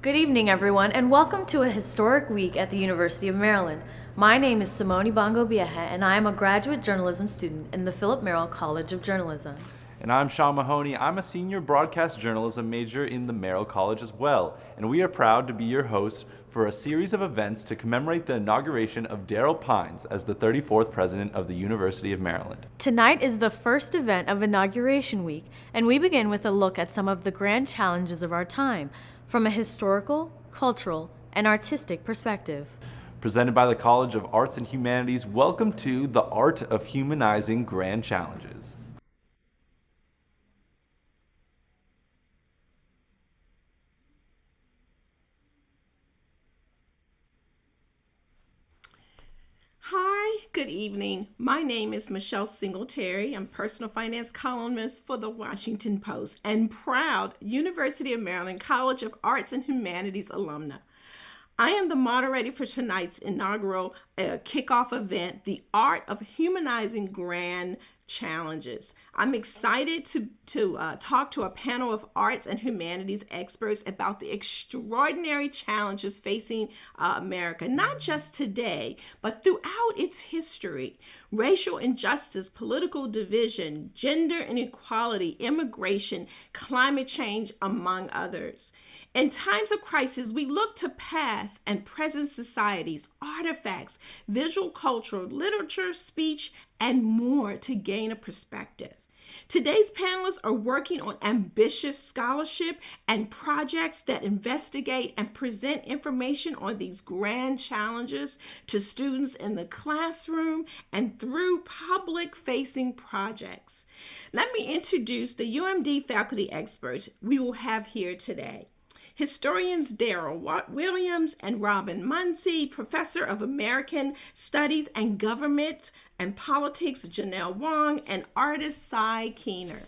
Good evening, everyone, and welcome to a historic week at the University of Maryland. My name is Simone Bongo Vieja, and I am a graduate journalism student in the Philip Merrill College of Journalism. And I'm Sean Mahoney. I'm a senior broadcast journalism major in the Merrill College as well. And we are proud to be your host for a series of events to commemorate the inauguration of Darrell Pines as the 34th president of the University of Maryland. Tonight is the first event of Inauguration Week, and we begin with a look at some of the grand challenges of our time from a historical, cultural, and artistic perspective. Presented by the College of Arts and Humanities, welcome to The Art of Humanizing Grand Challenges. Hi, good evening. My name is Michelle Singletary. I'm personal finance columnist for the Washington Post and proud University of Maryland College of Arts and Humanities alumna. I am the moderator for tonight's inaugural kickoff event, The Art of Humanizing Grand Challenges. I'm excited to talk to a panel of arts and humanities experts about the extraordinary challenges facing America, not just today, but throughout its history. Racial injustice, political division, gender inequality, immigration, climate change, among others. In times of crisis, we look to past and present societies, artifacts, visual culture, literature, speech, and more to gain a perspective. Today's panelists are working on ambitious scholarship and projects that investigate and present information on these grand challenges to students in the classroom and through public-facing projects. Let me introduce the UMD faculty experts we will have here today. Historians Darrell Williams and Robin Munsey, Professor of American Studies and Government and Politics Janelle Wong, and artist Cy Keener.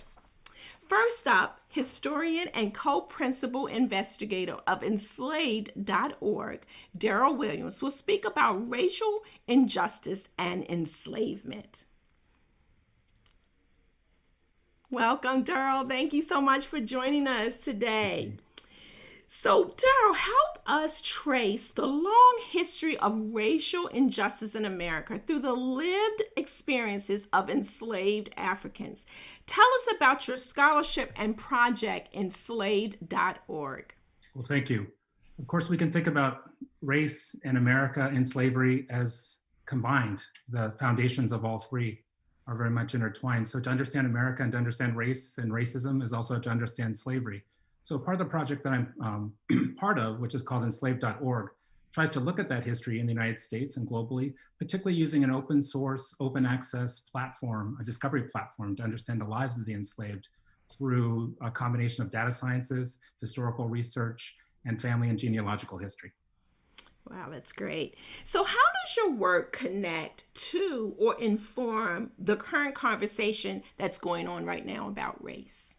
First up, historian and co-principal investigator of enslaved.org, Darrell Williams, will speak about racial injustice and enslavement. Welcome, Darrell. Thank you so much for joining us today. So, Darrell, help us trace the long history of racial injustice in America through the lived experiences of enslaved Africans. Tell us about your scholarship and project, enslaved.org. Well, thank you. Of course, we can think about race and America and slavery as combined. The foundations of all three are very much intertwined. So to understand America and to understand race and racism is also to understand slavery. So part of the project that I'm part of, which is called enslaved.org, tries to look at that history in the United States and globally, particularly using an open source, open access platform, a discovery platform to understand the lives of the enslaved through a combination of data sciences, historical research, and family and genealogical history. Wow, that's great. So how does your work connect to or inform the current conversation that's going on right now about race?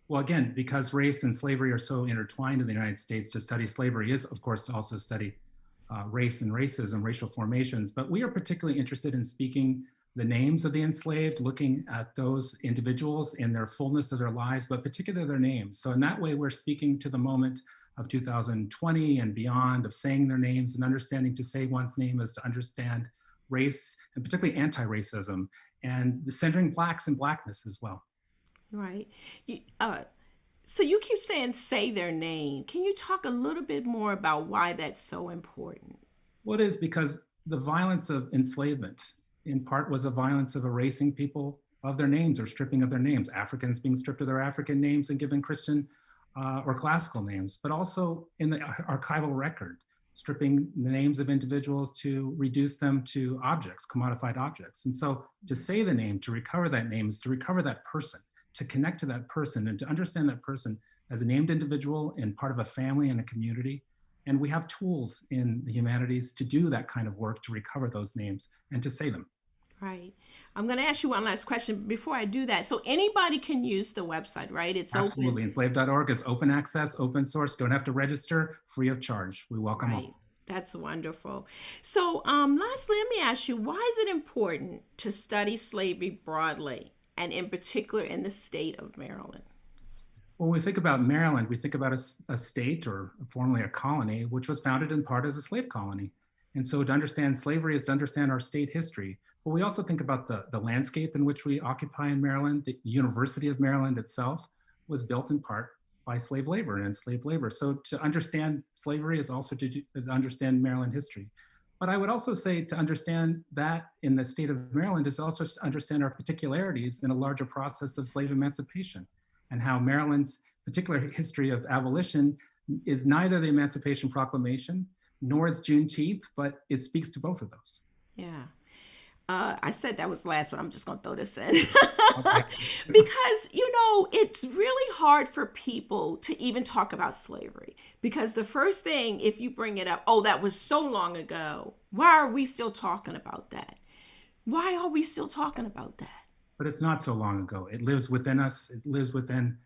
Well, again, because race and slavery are so intertwined in the United States, to study slavery is, of course, to also study race and racism, racial formations. But we are particularly interested in speaking the names of the enslaved, looking at those individuals in their fullness of their lives, but particularly their names. So in that way, we're speaking to the moment of 2020 and beyond, of saying their names and understanding to say one's name is to understand race, and particularly anti-racism, and centering Blacks and Blackness as well. Right. So you keep saying say their name. Can you talk a little bit more about why that's so important? Well, it is because the violence of enslavement, in part, was a violence of erasing people of their names or stripping of their names. Africans being stripped of their African names and given Christian or classical names, but also in the archival record, stripping the names of individuals to reduce them to objects, commodified objects. And so to say the name, to recover that name, is to recover that person, to connect to that person and to understand that person as a named individual and part of a family and a community. And we have tools in the humanities to do that kind of work, to recover those names and to say them. Right. I'm going to ask you one last question before I do that. So anybody can use the website, right? It's Absolutely. open. Enslaved.org is open access, open source, don't have to register, free of charge. We welcome Right. all. That's wonderful. So lastly, let me ask you, why is it important to study slavery broadly and in particular in the state of Maryland? When we think about Maryland, we think about a state, or formerly a colony, which was founded in part as a slave colony. And so to understand slavery is to understand our state history. But we also think about the landscape in which we occupy in Maryland. The University of Maryland itself was built in part by slave labor and enslaved labor. So to understand slavery is also to understand Maryland history. But I would also say to understand that in the state of Maryland is also to understand our particularities in a larger process of slave emancipation, and how Maryland's particular history of abolition is neither the Emancipation Proclamation nor is Juneteenth, but it speaks to both of those. Yeah. I said that was last, but I'm just going to throw this in. Okay. Because, it's really hard for people to even talk about slavery. Because the first thing, if you bring it up, oh, that was so long ago. Why are we still talking about that? Why are we still talking about that? But it's not so long ago. It lives within us. It lives within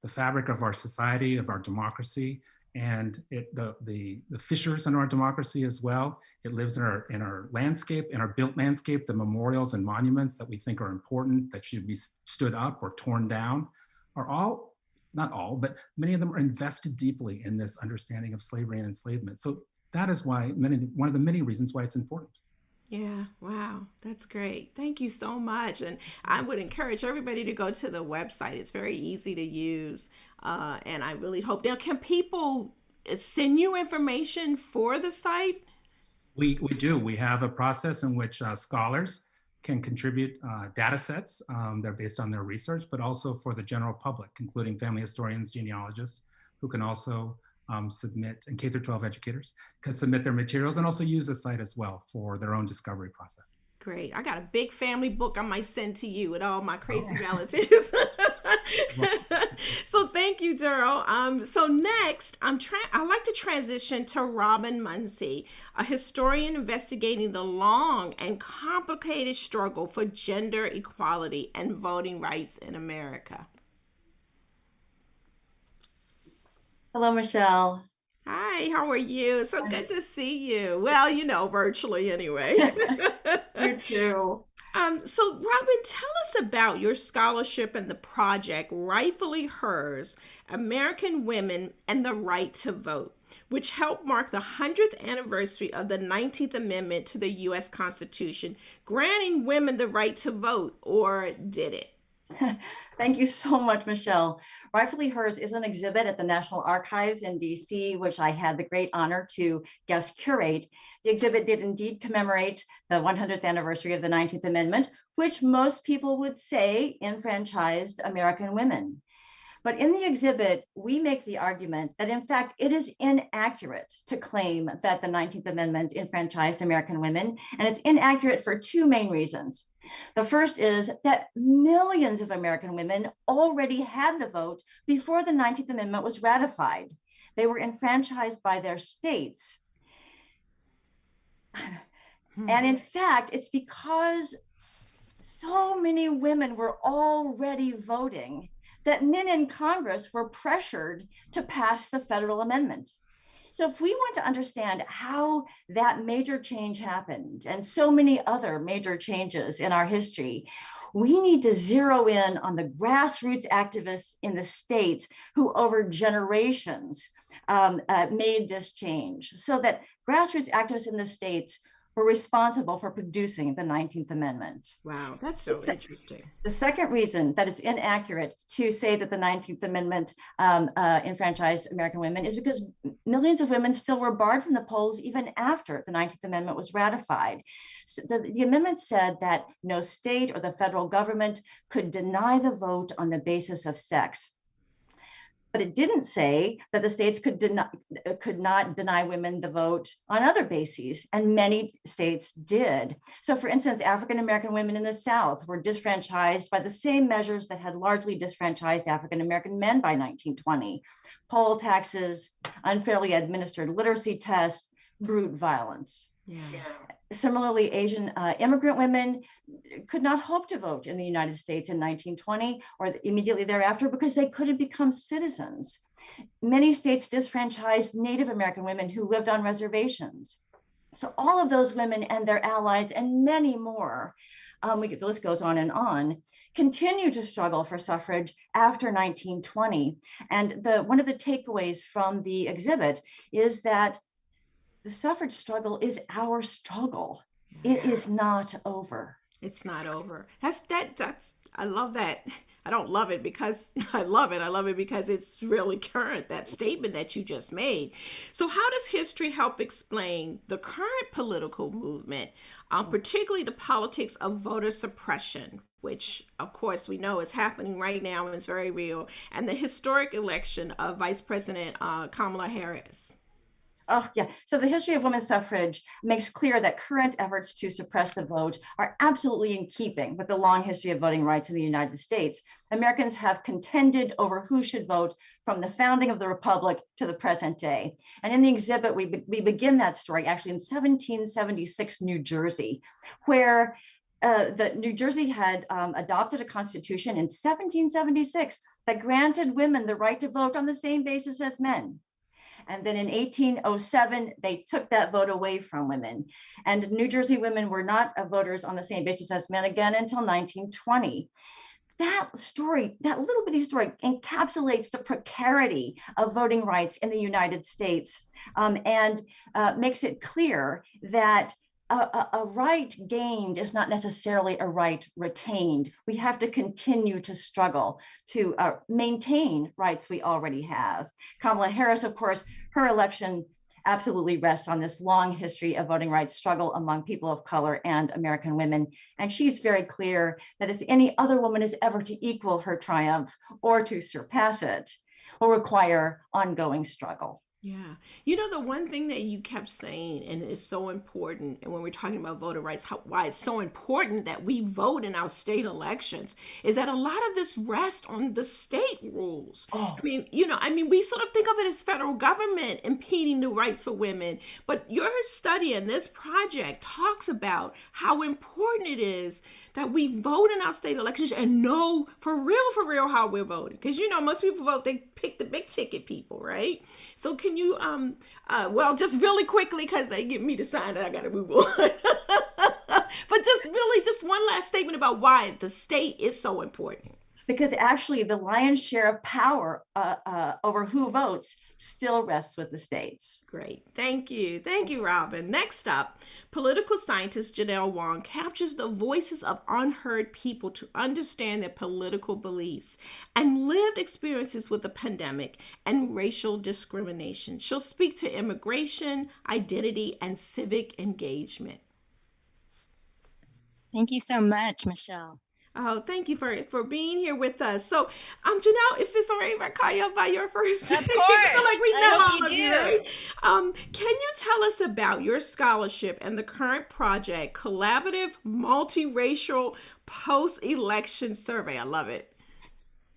the fabric of our society, of our democracy, and the fissures in our democracy as well. It lives in our landscape, in our built landscape. The memorials and monuments that we think are important, that should be stood up or torn down, are all, not all, but many of them are invested deeply in this understanding of slavery and enslavement. So that is why one of the many reasons why it's important. Yeah, wow, that's great. Thank you so much. And I would encourage everybody to go to the website. It's very easy to use. And I really hope, now, can people send you information for the site? We do. We have a process in which scholars can contribute data sets. They're based on their research, but also for the general public, including family historians, genealogists, who can also submit, and K through 12 educators can submit their materials and also use the site as well for their own discovery process. Great. I got a big family book I might send to you with all my crazy relatives. So thank you, Daryl. So next, I'd like to transition to Robin Munsey, a historian investigating the long and complicated struggle for gender equality and voting rights in America. Hello, Michelle. Hi, how are you? So good to see you. Well, virtually anyway. You too. So Robin, tell us about your scholarship and the project Rightfully Hers, American Women and the Right to Vote, which helped mark the 100th anniversary of the 19th Amendment to the U.S. Constitution, granting women the right to vote, or did it? Thank you so much, Michelle. Rightfully Hers is an exhibit at the National Archives in DC, which I had the great honor to guest curate. The exhibit did indeed commemorate the 100th anniversary of the 19th Amendment, which most people would say enfranchised American women. But in the exhibit, we make the argument that, in fact, it is inaccurate to claim that the 19th Amendment enfranchised American women, and it's inaccurate for two main reasons. The first is that millions of American women already had the vote before the 19th Amendment was ratified. They were enfranchised by their states. And in fact, it's because so many women were already voting that men in Congress were pressured to pass the federal amendment. So if we want to understand how that major change happened, and so many other major changes in our history, we need to zero in on the grassroots activists in the states who over generations made this change, so that grassroots activists in the states were responsible for producing the 19th Amendment. Wow, that's so interesting. The second reason that it's inaccurate to say that the 19th Amendment enfranchised American women is because millions of women still were barred from the polls even after the 19th Amendment was ratified. So the amendment said that no state or the federal government could deny the vote on the basis of sex. But it didn't say that the states could not deny women the vote on other bases, and many states did. So for instance, African-American women in the South were disfranchised by the same measures that had largely disfranchised African-American men by 1920. Poll taxes, unfairly administered literacy tests, brute violence. Yeah. Similarly, Asian immigrant women could not hope to vote in the United States in 1920 or immediately thereafter because they couldn't become citizens. Many states disfranchised Native American women who lived on reservations. So all of those women and their allies and many more the list goes on and on, continue to struggle for suffrage after 1920. And one of the takeaways from the exhibit is that the suffrage struggle is our struggle. It is not over. It's not over. That's I love that. I don't love it because I love it. I love it because it's really current, that statement that you just made. So how does history help explain the current political movement, particularly the politics of voter suppression, which of course we know is happening right now and is very real, and the historic election of Vice President Kamala Harris? Oh, yeah. So the history of women's suffrage makes clear that current efforts to suppress the vote are absolutely in keeping with the long history of voting rights in the United States. Americans have contended over who should vote from the founding of the Republic to the present day. And in the exhibit, we begin that story actually in 1776 New Jersey, where the New Jersey had adopted a constitution in 1776 that granted women the right to vote on the same basis as men. And then in 1807, they took that vote away from women. And New Jersey women were not voters on the same basis as men again until 1920. That story, that little bitty story, encapsulates the precarity of voting rights in the United States, and makes it clear that a right gained is not necessarily a right retained. We have to continue to struggle to maintain rights we already have. Kamala Harris, of course, her election absolutely rests on this long history of voting rights struggle among people of color and American women. And she's very clear that if any other woman is ever to equal her triumph or to surpass it, will require ongoing struggle. Yeah. You know, the one thing that you kept saying, and it's so important, and when we're talking about voter rights, why it's so important that we vote in our state elections, is that a lot of this rests on the state rules. Oh. I mean, we sort of think of it as federal government impeding the rights for women, but your study and this project talks about how important it is that we vote in our state elections and know for real how we're voting. Because, most people vote, they pick the big ticket people, right? So can you, just really quickly, because they get me to sign it, I got to move on. But just one last statement about why the state is so important. Because actually the lion's share of power over who votes still rests with the states. Great. Thank you. Thank you, Robin. Next up, political scientist Janelle Wong captures the voices of unheard people to understand their political beliefs and lived experiences with the pandemic and racial discrimination. She'll speak to immigration, identity, and civic engagement. Thank you so much, Michelle. Oh, thank you for being here with us. So, Janelle, if it's all right if I call you by your first name. Of course. I feel like we know I hope all of you you, do. right? Can you tell us about your scholarship and the current project, Collaborative Multiracial Post-Election Survey? I love it.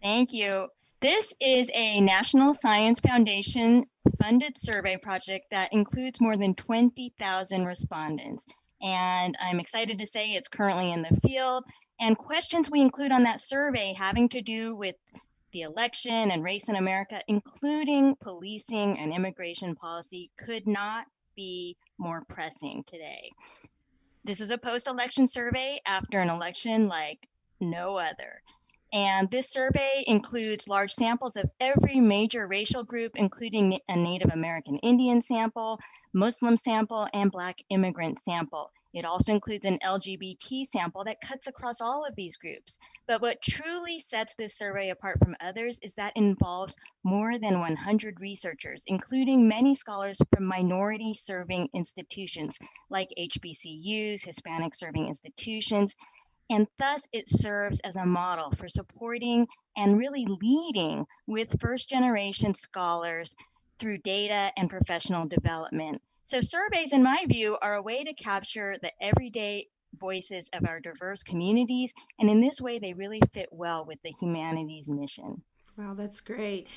Thank you. This is a National Science Foundation funded survey project that includes more than 20,000 respondents. And I'm excited to say it's currently in the field. And questions we include on that survey having to do with the election and race in America, including policing and immigration policy, could not be more pressing today. This is a post-election survey after an election like no other. And this survey includes large samples of every major racial group, including a Native American Indian sample, Muslim sample, and Black immigrant sample. It also includes an LGBT sample that cuts across all of these groups. But what truly sets this survey apart from others is that it involves more than 100 researchers, including many scholars from minority serving institutions like HBCUs, Hispanic serving institutions, and thus it serves as a model for supporting and really leading with first generation scholars through data and professional development. So surveys, in my view, are a way to capture the everyday voices of our diverse communities. And in this way, they really fit well with the humanities mission. Wow, that's great.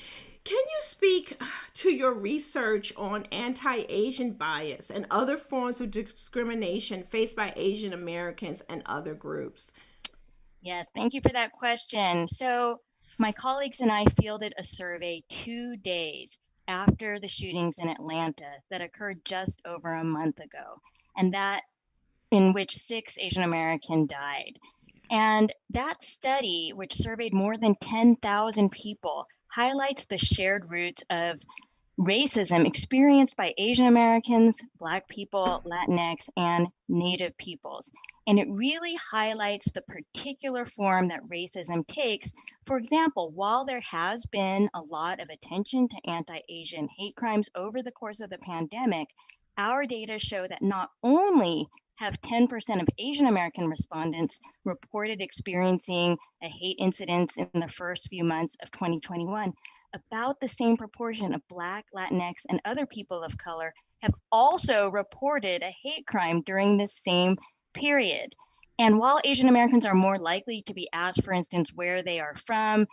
Can you speak to your research on anti-Asian bias and other forms of discrimination faced by Asian Americans and other groups? Yes, thank you for that question. So my colleagues and I fielded a survey 2 days after the shootings in Atlanta that occurred just over a month ago. And that in which 6 Asian American died. And that study, which surveyed more than 10,000 people, highlights the shared roots of racism experienced by Asian Americans, Black people, Latinx, and Native peoples. And it really highlights the particular form that racism takes. For example, while there has been a lot of attention to anti-Asian hate crimes over the course of the pandemic, our data show that not only have 10% of Asian American respondents reported experiencing a hate incident in the first few months of 2021, about the same proportion of Black, Latinx, and other people of color have also reported a hate crime during this same period. And while Asian Americans are more likely to be asked, for instance, where they are from,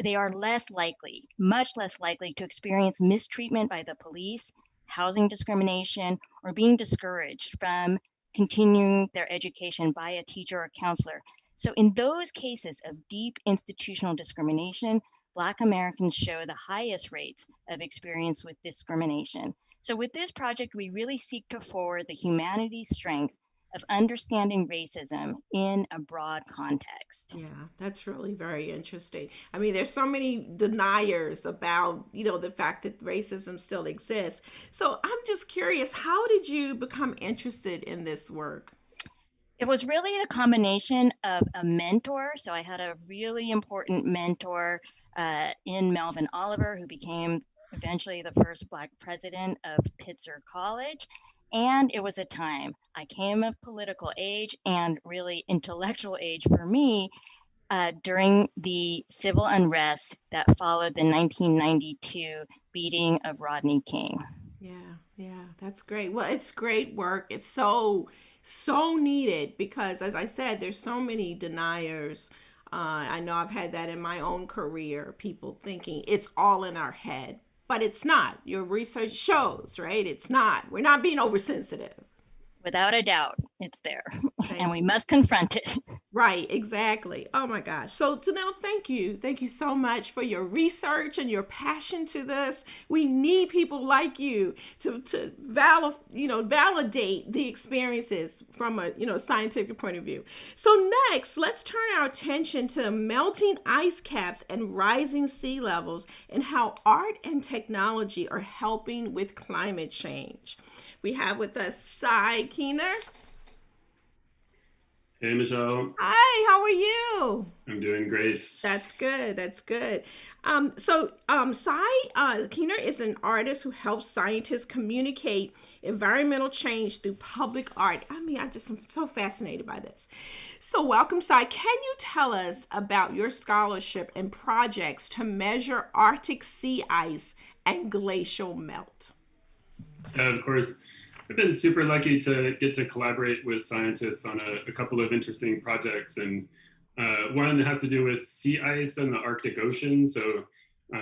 they are less likely, much less likely to experience mistreatment by the police, housing discrimination, or being discouraged from continuing their education by a teacher or counselor. So in those cases of deep institutional discrimination, Black Americans show the highest rates of experience with discrimination. So with this project, we really seek to forward the humanities strength of understanding racism in a broad context. Yeah, that's really very interesting. I mean, there's so many deniers about, the fact that racism still exists. So I'm just curious, how did you become interested in this work? It was really a combination of a mentor. So I had a really important mentor in Melvin Oliver, who became eventually the first Black president of Pitzer College. And it was a time. I came of political age and really intellectual age for me during the civil unrest that followed the 1992 beating of Rodney King. Yeah, that's great. Well, it's great work. It's so needed because, as I said, there's so many deniers. I know I've had that in my own career, people thinking it's all in our head, but it's not. Your research shows, right? It's not. We're not being oversensitive. Without a doubt, it's there, and we must confront it. Right, exactly. Oh my gosh. So Janelle, thank you. Thank you so much for your research and your passion to this. We need people like you to validate the experiences from a scientific point of view. So next, let's turn our attention to melting ice caps and rising sea levels and how art and technology are helping with climate change. We have with us Cy Keener. Hey, Michelle. Hi, how are you? I'm doing great. That's good. That's good. Cy Keener is an artist who helps scientists communicate environmental change through public art. I mean, I'm so fascinated by this. So welcome, Cy. Can you tell us about your scholarship and projects to measure Arctic sea ice and glacial melt? Of course. I've been super lucky to get to collaborate with scientists on a couple of interesting projects. And one has to do with sea ice and the Arctic Ocean. So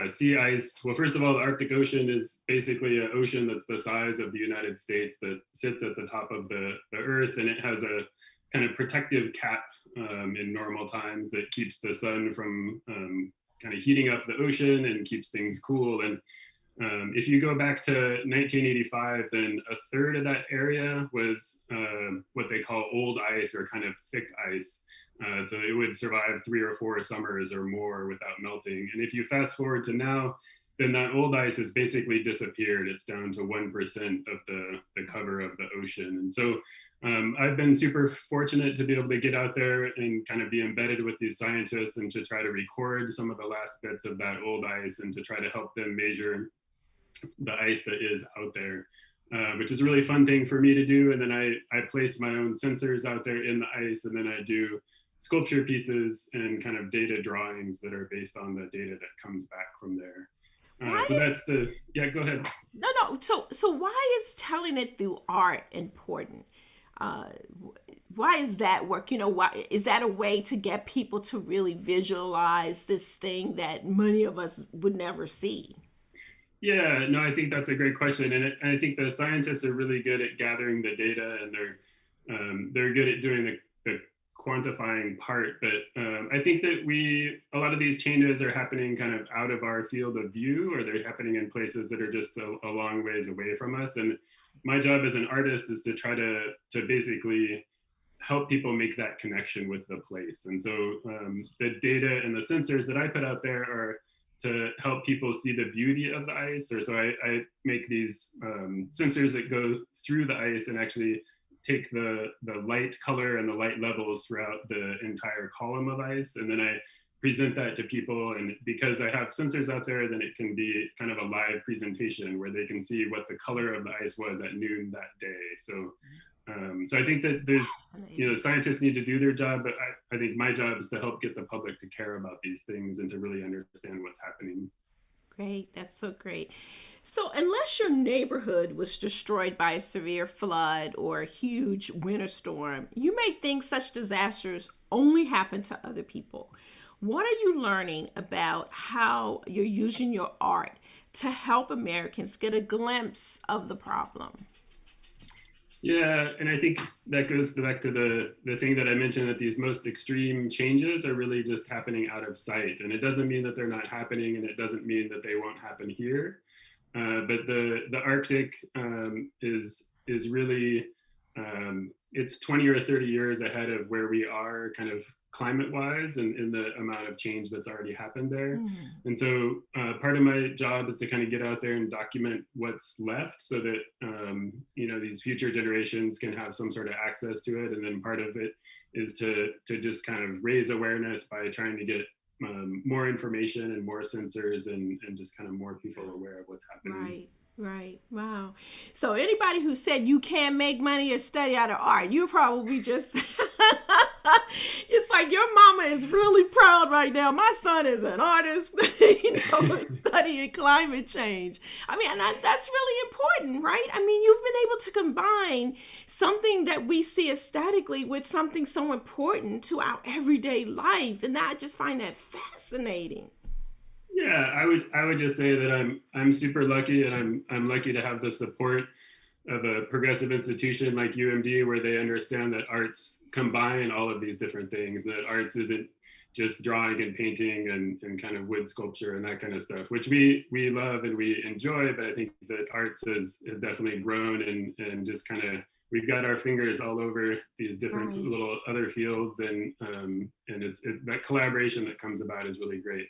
sea ice, well, first of all, the Arctic Ocean is basically an ocean that's the size of the United States that sits at the top of the Earth. And it has a kind of protective cap in normal times that keeps the sun from kind of heating up the ocean and keeps things cool. And if you go back to 1985, then a third of that area was what they call old ice or kind of thick ice. So it would survive 3 or 4 summers or more without melting. And if you fast forward to now, then that old ice has basically disappeared. It's down to 1% of the cover of the ocean. And so I've been super fortunate to be able to get out there and kind of be embedded with these scientists and to try to record some of the last bits of that old ice and to try to help them measure the ice that is out there, which is a really fun thing for me to do. And then I place my own sensors out there in the ice, and then I do sculpture pieces and kind of data drawings that are based on the data that comes back from there. So that's go ahead. No. So why is telling it through art important? Why is that work? Why is that a way to get people to really visualize this thing that many of us would never see? Yeah, no, I think that's a great question. And I think the scientists are really good at gathering the data, and they're good at doing the quantifying part, but I think that a lot of these changes are happening kind of out of our field of view, or they're happening in places that are just a long ways away from us. And my job as an artist is to try to basically help people make that connection with the place. And so the data and the sensors that I put out there are to help people see the beauty of the ice. Or so I make these sensors that go through the ice and actually take the light color and the light levels throughout the entire column of ice. And then I present that to people. And because I have sensors out there, then it can be kind of a live presentation where they can see what the color of the ice was at noon that day. So so I think that there's, scientists need to do their job, but I think my job is to help get the public to care about these things and to really understand what's happening. Great. That's so great. So unless your neighborhood was destroyed by a severe flood or a huge winter storm, you may think such disasters only happen to other people. What are you learning about how you're using your art to help Americans get a glimpse of the problem? Yeah, and I think that goes back to the thing that I mentioned, that these most extreme changes are really just happening out of sight. And it doesn't mean that they're not happening, and it doesn't mean that they won't happen here. But the Arctic is really, it's 20 or 30 years ahead of where we are kind of climate-wise and in the amount of change that's already happened there. And so part of my job is to kind of get out there and document what's left so that, these future generations can have some sort of access to it. And then part of it is to just kind of raise awareness by trying to get more information and more sensors and just kind of more people aware of what's happening. Right. Wow. So anybody who said you can't make money or study out of art, you're probably just, it's like your mama is really proud right now. My son is an artist, studying climate change. I mean, and that's really important, right? I mean, you've been able to combine something that we see aesthetically with something so important to our everyday life. And I just find that fascinating. Yeah, I would just say that I'm super lucky, and I'm lucky to have the support of a progressive institution like UMD, where they understand that arts combine all of these different things, that arts isn't just drawing and painting and kind of wood sculpture and that kind of stuff, which we love and we enjoy. But I think that arts has definitely grown and just kind of, we've got our fingers all over these different little other fields, and it's that collaboration that comes about is really great.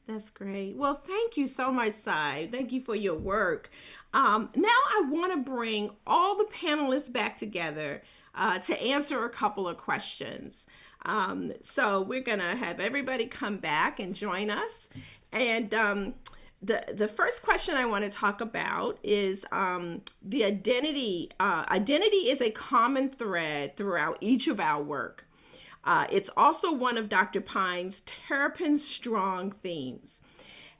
That's great. Well, thank you so much, Cy. Thank you for your work. Now I want to bring all the panelists back together to answer a couple of questions. So we're going to have everybody come back and join us. And the first question I want to talk about is the identity. Identity is a common thread throughout each of our work. It's also one of Dr. Pine's Terrapin Strong themes.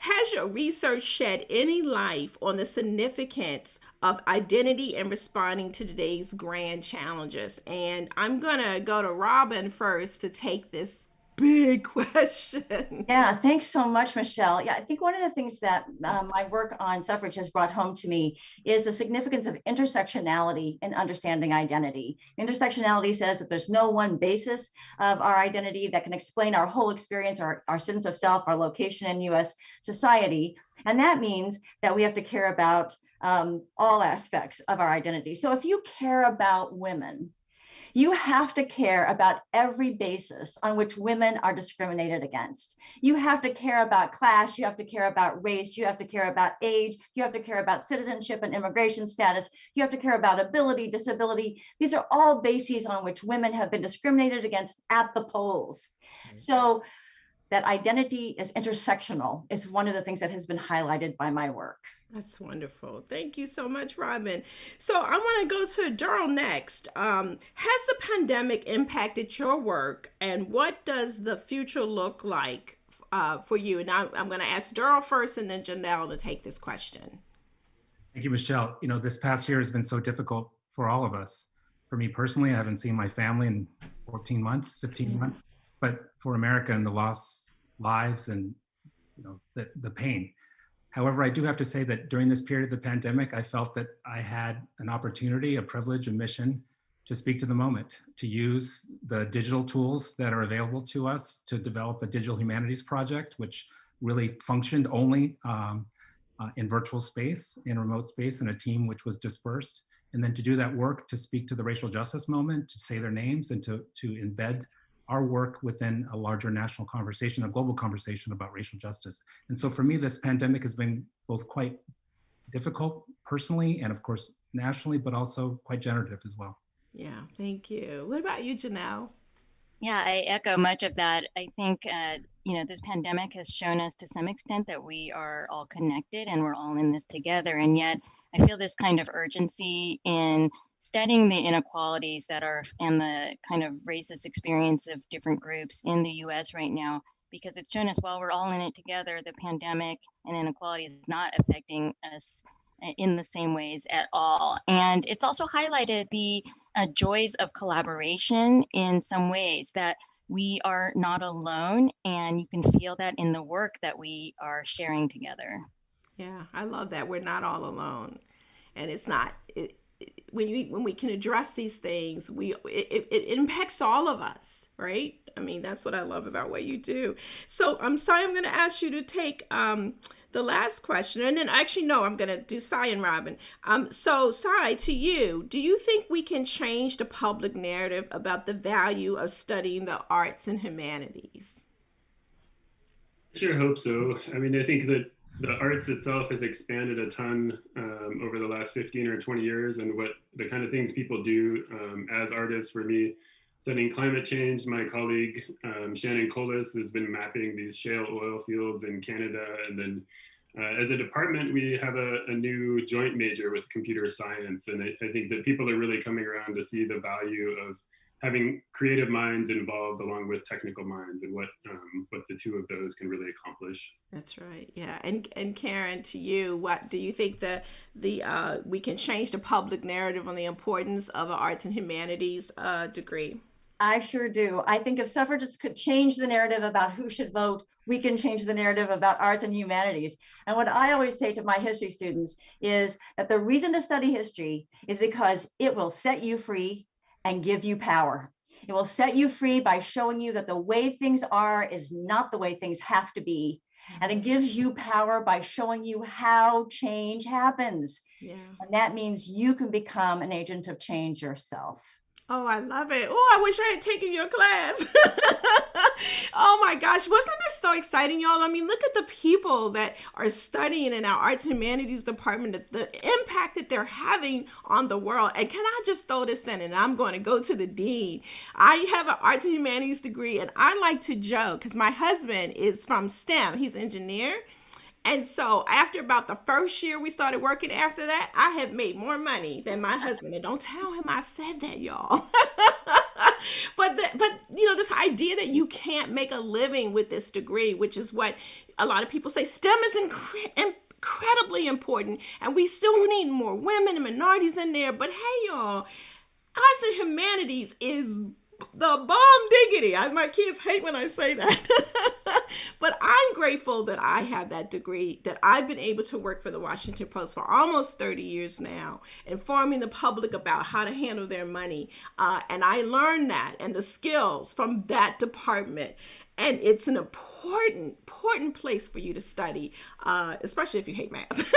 Has your research shed any light on the significance of identity and responding to today's grand challenges? And I'm going to go to Robin first to take this big question. Yeah, thanks so much, Michelle. Yeah, I think one of the things that my work on suffrage has brought home to me is the significance of intersectionality in understanding identity. Intersectionality says that there's no one basis of our identity that can explain our whole experience, our sense of self, our location in US society. And that means that we have to care about all aspects of our identity. So if you care about women, you have to care about every basis on which women are discriminated against. You have to care about class, you have to care about race, you have to care about age, you have to care about citizenship and immigration status, you have to care about ability, disability. These are all bases on which women have been discriminated against at the polls. So that identity is intersectional is one of the things that has been highlighted by my work. That's wonderful. Thank you so much, Robin. So I want to go to Daryl next. Has the pandemic impacted your work, and what does the future look like for you? And I'm going to ask Daryl first and then Janelle to take this question. Thank you, Michelle. This past year has been so difficult for all of us. For me personally, I haven't seen my family in 14 months, 15 months, but for America and the lost lives and the pain. However, I do have to say that during this period of the pandemic, I felt that I had an opportunity, a privilege, a mission to speak to the moment, to use the digital tools that are available to us to develop a digital humanities project, which really functioned only in virtual space, in remote space, and a team which was dispersed. And then to do that work, to speak to the racial justice moment, to say their names, and to embed our work within a larger national conversation, a global conversation about racial justice. And so for me, this pandemic has been both quite difficult personally and of course nationally, but also quite generative as well. Yeah, thank you. What about you, Janelle? Yeah, I echo much of that. I think, this pandemic has shown us to some extent that we are all connected and we're all in this together. And yet I feel this kind of urgency in studying the inequalities that are and the kind of racist experience of different groups in the US right now, because it's shown us while we're all in it together, the pandemic and inequality is not affecting us in the same ways at all. And it's also highlighted the joys of collaboration in some ways, that we are not alone, and you can feel that in the work that we are sharing together. Yeah, I love that. We're not all alone. And it's not, when we can address these things, it impacts all of us, right? I mean, that's what I love about what you do. So I'm sorry, I'm going to ask you to take the last question, and then actually, no, I'm going to do Cy and Robin. So Cy, to you, do you think we can change the public narrative about the value of studying the arts and humanities? I sure hope so. I mean, I think that the arts itself has expanded a ton over the last 15 or 20 years, and what the kind of things people do as artists. For me, studying climate change, my colleague Shannon Colas has been mapping these shale oil fields in Canada. And then as a department, we have a new joint major with computer science. And I think that people are really coming around to see the value of having creative minds involved along with technical minds, and what the two of those can really accomplish. That's right. Yeah. And Karen, to you, what do you think we can change the public narrative on the importance of an arts and humanities degree? I sure do. I think if suffragists could change the narrative about who should vote, we can change the narrative about arts and humanities. And what I always say to my history students is that the reason to study history is because it will set you free and give you power. It will set you free by showing you that the way things are is not the way things have to be. And it gives you power by showing you how change happens. Yeah. And that means you can become an agent of change yourself. Oh, I love it. Oh, I wish I had taken your class. Oh my gosh, wasn't this so exciting, y'all? I mean, look at the people that are studying in our arts and humanities department, the impact that they're having on the world. And can I just throw this in, and I'm going to go to the dean. I have an arts and humanities degree, and I like to joke because my husband is from STEM. He's an engineer. And so after about the first year we started working after that, I have made more money than my husband. And don't tell him I said that, y'all. But this idea that you can't make a living with this degree, which is what a lot of people say, STEM is incredibly important. And we still need more women and minorities in there. But hey, y'all, arts and humanities is the bomb diggity. My kids hate when I say that. But I'm grateful that I have that degree, that I've been able to work for the Washington Post for almost 30 years now, informing the public about how to handle their money. And I learned that and the skills from that department. And it's an important place for you to study, especially if you hate math.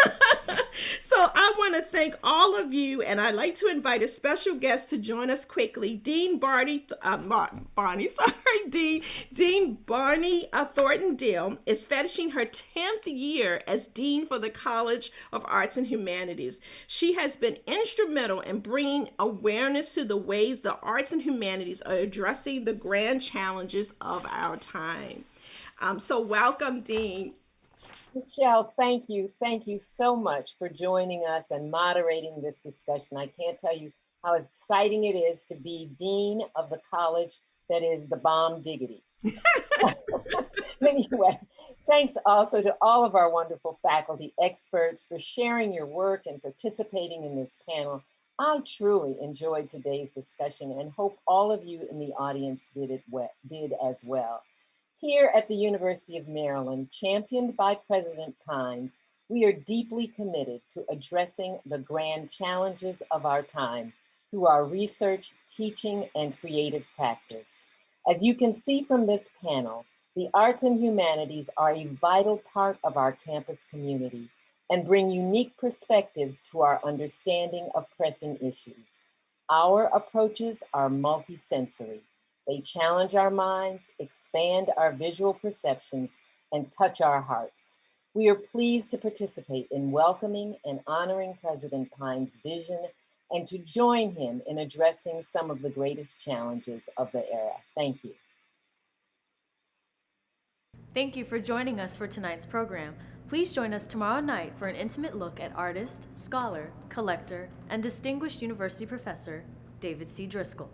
So I want to thank all of you, and I'd like to invite a special guest to join us quickly. Dean Barney Thornton Dill is finishing her 10th year as Dean for the College of Arts and Humanities. She has been instrumental in bringing awareness to the ways the arts and humanities are addressing the grand challenges of our time. So welcome, Dean. Michelle, thank you. Thank you so much for joining us and moderating this discussion. I can't tell you how exciting it is to be Dean of the college that is the bomb diggity. Anyway, thanks also to all of our wonderful faculty experts for sharing your work and participating in this panel. I truly enjoyed today's discussion and hope all of you in the audience did as well. Here at the University of Maryland, championed by President Pines, we are deeply committed to addressing the grand challenges of our time, through our research, teaching, and creative practice. As you can see from this panel, the arts and humanities are a vital part of our campus community and bring unique perspectives to our understanding of pressing issues. Our approaches are multisensory. They challenge our minds, expand our visual perceptions, and touch our hearts. We are pleased to participate in welcoming and honoring President Pine's vision and to join him in addressing some of the greatest challenges of the era. Thank you. Thank you for joining us for tonight's program. Please join us tomorrow night for an intimate look at artist, scholar, collector, and distinguished university professor, David C. Driscoll.